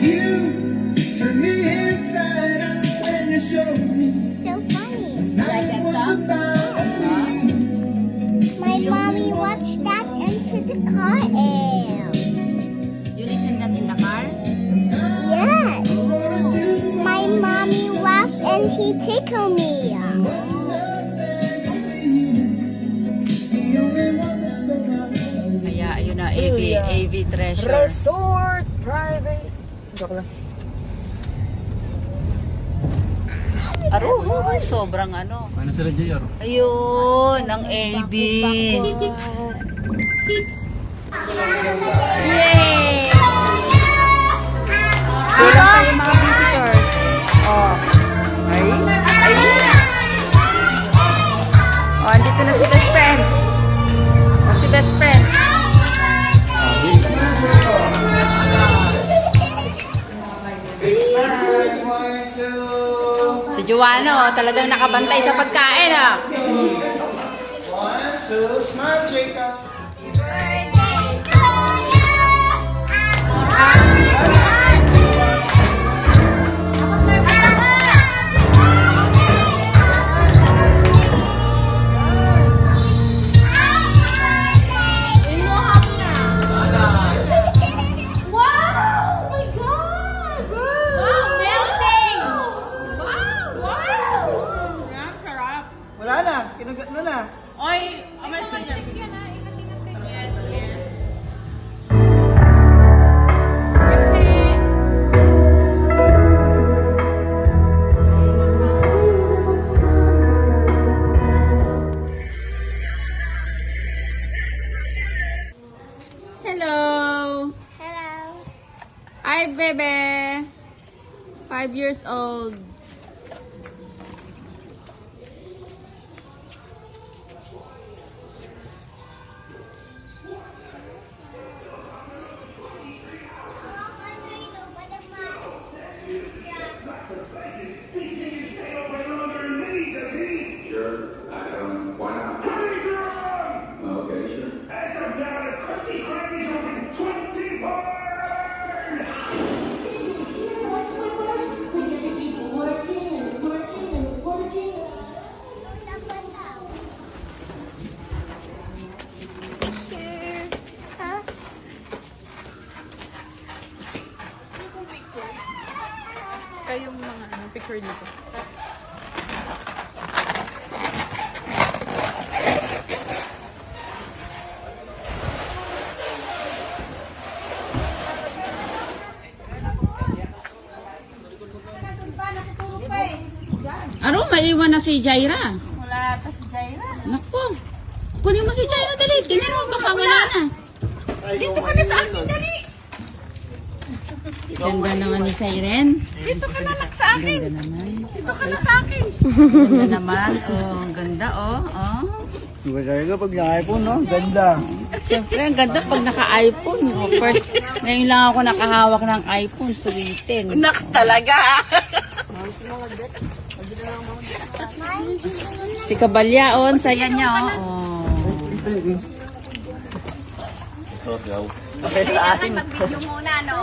You turn me inside out when you show me. So funny. Like that song? My mommy watched that into the car air. You listen that in the car? Yes. My mommy laughed and he tickled me. Kaya ayun na, AV Treasure. Resort private. Joke lang. Sobrang ano. Ano sila JR? Ayun, ang AV. Yay! Kulang pa yung mga visitors. Oh. Ay. Oh, andito na si best friend. Oh, si best friend. Si Joanna, oh, talagang nakabantay sa pagkain, ah. 1, 2, smile, Jacob. Wala na, kinagat na na. Oy, amas ka dyan. Yes, yes. Hello. Hello. Hi, bebe. 5 years old. Sure. Why not? Okay, sure. As of now, the Krusty Krab is open 24 hours! We gotta keep working and working and working. Huh? Kayong mga picture dito. Ano, maiwan na si Jaira. Wala ka si Jaira. Naku. Kunin mo si Jaira, dali. Tingnan mo, baka wala na. Dito ka na sa akin, dali. Ganda naman ni Siren. Dito ka na sa akin. Ganda naman. Dito ka na sa akin. Ganda naman. Oh, ang ganda, oh. Oh. Diba talaga pag na-iPhone, no? Ganda. Siyempre, ang ganda pag naka-iPhone. Oh, first, ngayon lang ako nakahawak ng iPhone. Sulitin. Naks talaga. Si Kabalya, oh. Ang saya niya, oh. Oh. Kapit sa asin. Mag-video muna, no?